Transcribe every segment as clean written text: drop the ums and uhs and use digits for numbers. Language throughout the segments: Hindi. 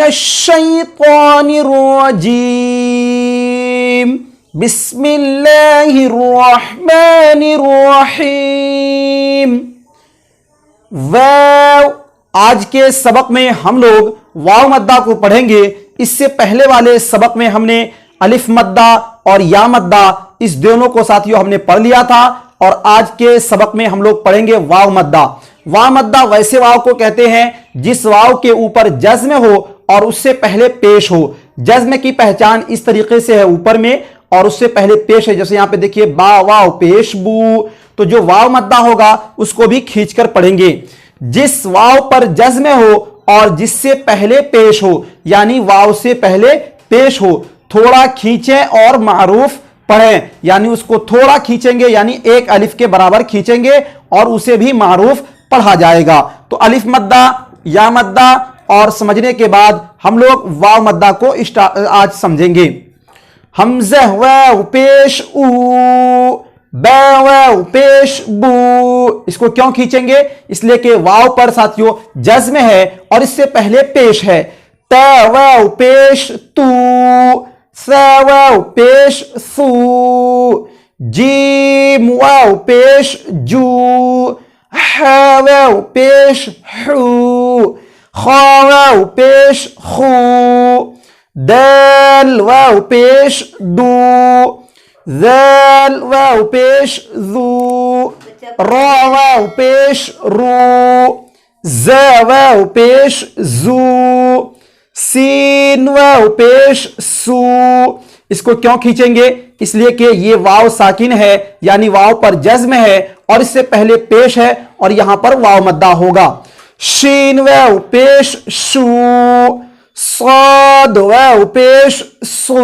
मिनश्शैतानिर्रजीम बिस्मिल्लाहिर्रहमानिर्रहीम। वाव, आज के सबक में हम लोग वाव मद्दा को पढ़ेंगे। इससे पहले वाले सबक में हमने अलिफ मद्दा और या मद्दा इस दोनों को साथियों हमने पढ़ लिया था, और आज के सबक में हम लोग पढ़ेंगे वाव मद्दा। वाव मद्दा वैसे वाव को कहते हैं जिस वाव के ऊपर जज्म हो और उससे पहले पेश हो। जज्म की पहचान इस तरीके से है ऊपर में, और उससे पहले पेश है। जैसे यहां पे देखिए बा वाव पेश बू, तो जो वाव मद्दा होगा उसको भी खींचकर पढ़ेंगे। जिस वाव पर जज्म हो और जिससे पहले पेश हो, यानी वाव से पहले पेश हो, थोड़ा खींचें और मारूफ पढ़ें। यानी उसको थोड़ा खींचेंगे, यानी एक अलिफ के बराबर खींचेंगे और उसे भी मारूफ पढ़ा जाएगा। तो अलिफ मद्दा, या मद्दा, और समझने के बाद हम लोग वाव मद्दा को आज समझेंगे। हमज़ा वाव पेश ऊ, बा वाव पेश बू। इसको क्यों खींचेंगे? इसलिए कि वाव पर साथियों जज्म है और इससे पहले पेश है। ता वाव पेश तू, सा वाव पेश सू, जीम वाव पेश जू, हा वाव पेश हू, खा वाव पेश खू, दाल वाव पेश दू, ज़ाल वाव पेश ज़ू, रा वाव पेश रू, ज़ा वाव पेश ज़ू, सीन वाव पेश सू। इसको क्यों खींचेंगे? इसलिए कि ये वाव साकिन है, यानी वाव पर जज्म है और इससे पहले पेश है, और यहां पर वाव मद्दा होगा। शीन वाव पेश शू, साद वाव पेश सू,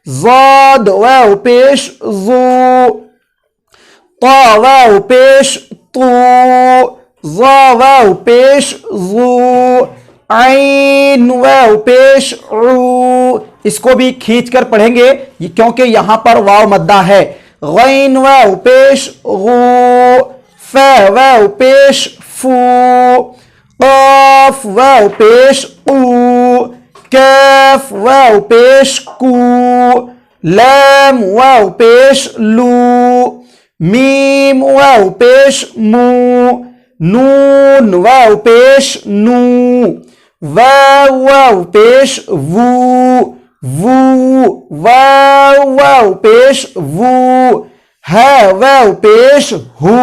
ज़ाद वाव पेश ज़ू, ता वाव पेश तू, ज़ा वाव पेश ज़ू, आइन वाव पेश ऊ। इसको भी खींच कर पढ़ेंगे क्योंकि यहां पर वाव मद्दा है। गैन वाव पेश गू, फा वाव पेश फू, काफ वाव पेश ऊ, काफ वाव पेश कू, लाम वाव पेश लू, मीम वाव पेश मू, नून वाव पेश नू, वाव वाव पेश वू, वू वाव वाव पेश वू, हा वाव पेश हू,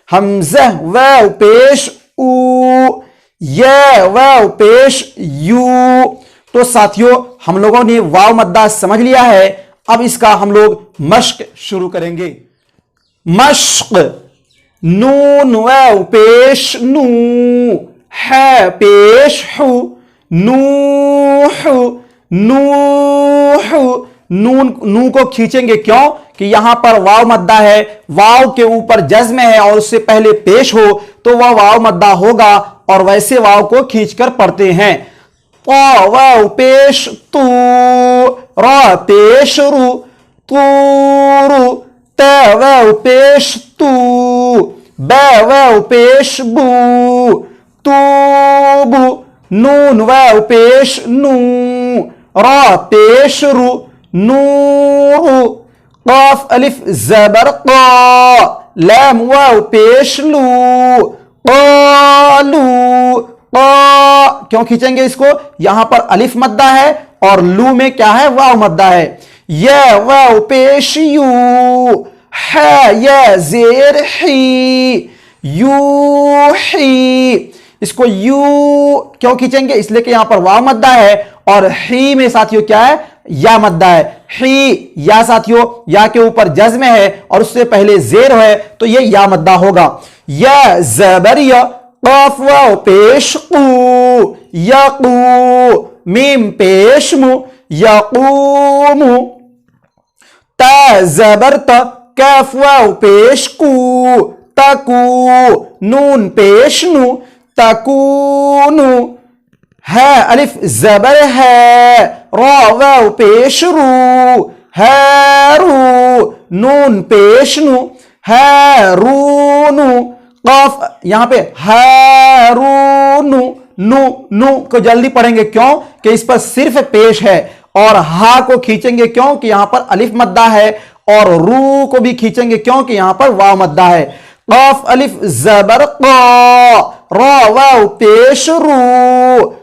हमज़ा वाव पेश ऊ, या वाव पेश यू। तो साथियों हम लोगों ने वाव मद्दा समझ लिया है। अब इसका हम लोग मश्क शुरू करेंगे। मश्क, नून वाव पेश नू, हा पेश हू, नूह, नूह। नून, नू को खींचेंगे क्यों? कि यहां पर वाव मद्दा है, वाव के ऊपर जज्म है और उससे पहले पेश हो तो वह वाव मद्दा होगा, और वैसे वाव को खींचकर पढ़ते हैं। ता वाव पेश तू, रा पेश रू, तूरु, ता वाव पेश तू, बा वाव पेश बू, तूबु, नून वाव पेश नू, रा पेश रू, नूरु, काफ अलिफ ज़बर क़ा, लाम वाव पेश लू, क़ालू। क़ा क्यों खींचेंगे इसको? यहां पर अलिफ मद्दा है और लू में क्या है? वाव मद्दा है। या वाव पेश यू, हा या ज़ेर ही, यू ही। इसको यू क्यों खींचेंगे? इसलिए कि यहां पर वाव मद्दा है और ही में साथियों क्या है? या मद्दा है। ही, या साथियों या के ऊपर जज्म है और उससे पहले जेर है, तो ये या मद्दा होगा। या ज़बर या, काफ वाव पेश कू, यकू, मीम पेश मु, यकूमु, ता ज़बर त, काफ वाव पेश कू, तकू, नून पेश नू, तकूनु, है अलिफ ज़बर है, रा वाव पेश रू, हैरू, नून पेश नू, हैरूनु, काफ यहां पे हैरूनु, नु को जल्दी पढ़ेंगे क्यों कि इस पर सिर्फ पेश है, और हा को खींचेंगे क्यों कि यहां पर अलिफ मद्दा है, और रू को भी खींचेंगे क्यों कि यहां पर वाव मद्दा है। कफ अलिफ जबर क, रा वाव पेश रू,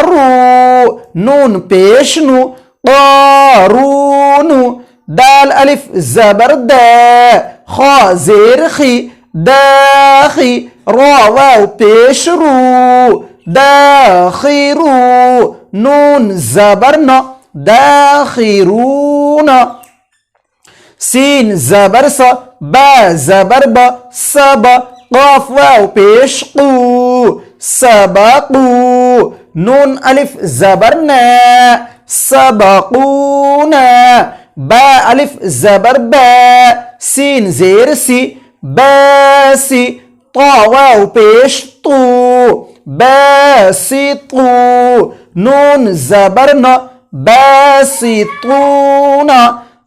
रू, नून पेश नु, रू, दाल अलिफ जबर द, खा जेर खी, दाखी, रा वाव पेश रू, दाखिरू, नून जबर न, दाखिरून, सीन जबर स, बा जबर ब, सब, काफ वाव पेश कू, सबकू, नून अलिफ जबर न, सबकून, बा अलिफ जबर ब, सीन जेर सी, बासी, ता वाव पेश तू, बासितू, नून जबर न, बासितून,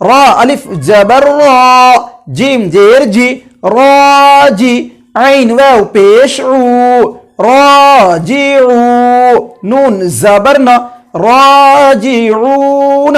रा अलिफ जबर रा, जीम जेर जी, राजी, ऐन वाव पेश ऊ, राजिऊ, नून जबर न, राजिऊन।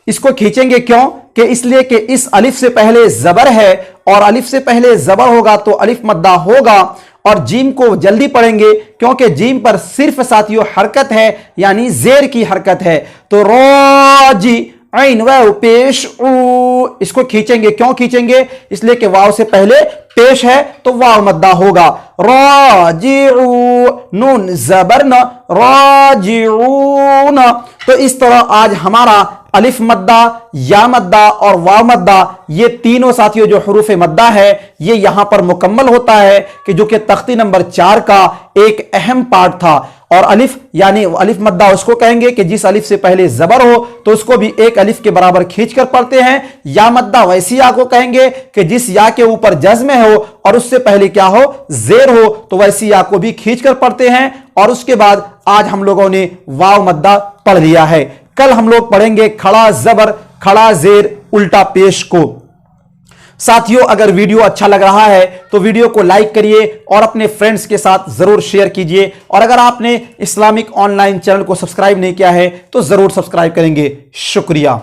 इसको खींचेंगे क्यों कि इसलिए कि इस अलिफ से पहले जबर है, और अलिफ से पहले जबर होगा तो अलिफ मद्दा होगा, और जीम को जल्दी पढ़ेंगे क्योंकि जीम पर सिर्फ साथियों हरकत है, यानी जेर की हरकत है। तो राजी, ऐन वाव पेश ऊ, इसको खींचेंगे क्यों खींचेंगे, इसलिए कि वाव से पहले पेश है तो वाव मद्दा होगा। राजिऊ, नून जबर न, राजिऊन। तो इस तरह आज हमारा अलिफ मद्दा, या मद्दा और वाव मद्दा, ये तीनों साथियों जो हुरूफ मद्दा है, ये यहां पर मुकम्मल होता है कि जो कि तख्ती नंबर 4 का एक अहम पार्ट था। और अलिफ यानी अलिफ मद्दा उसको कहेंगे कि जिस अलिफ से पहले जबर हो तो उसको भी एक अलिफ के बराबर खींचकर पढ़ते हैं। या मद्दा वैसी या को कहेंगे कि जिस या के ऊपर जज्म हो और उससे पहले क्या हो, जेर हो, तो वैसी या को भी खींचकर पढ़ते हैं। और उसके बाद आज हम लोगों ने वाव मद्दा पढ़ लिया है। कल हम लोग पढ़ेंगे खड़ा जबर, खड़ा जेर, उल्टा पेश को। साथियों, अगर वीडियो अच्छा लग रहा है तो वीडियो को लाइक करिए और अपने फ्रेंड्स के साथ जरूर शेयर कीजिए। और अगर आपने इस्लामिक ऑनलाइन चैनल को सब्सक्राइब नहीं किया है तो जरूर सब्सक्राइब करेंगे। शुक्रिया।